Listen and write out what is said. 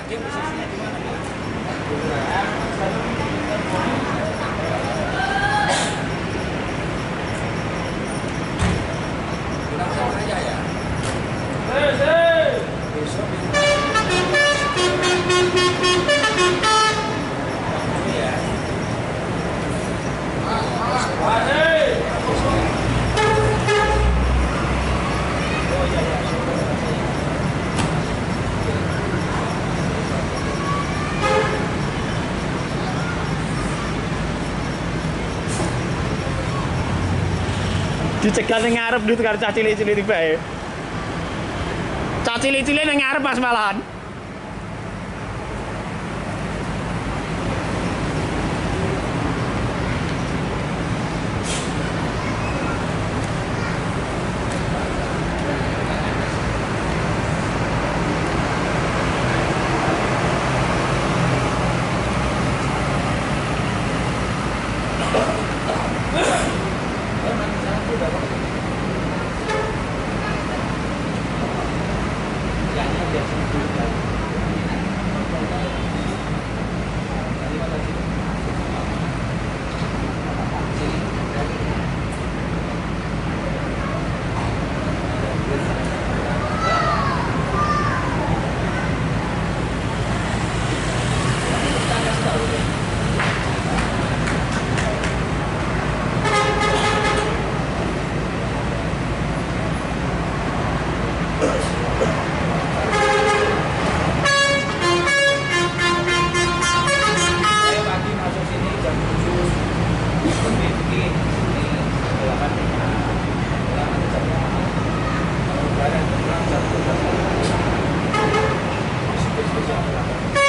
Dia posisinya di mana dia? Pulang aja ya. Besok ya. Dicegat ning ngarep duit karo cah cilik-cilik bae. Cah cilik-cilik ning ngarep Mas malahan. Barang pulang 1 jam.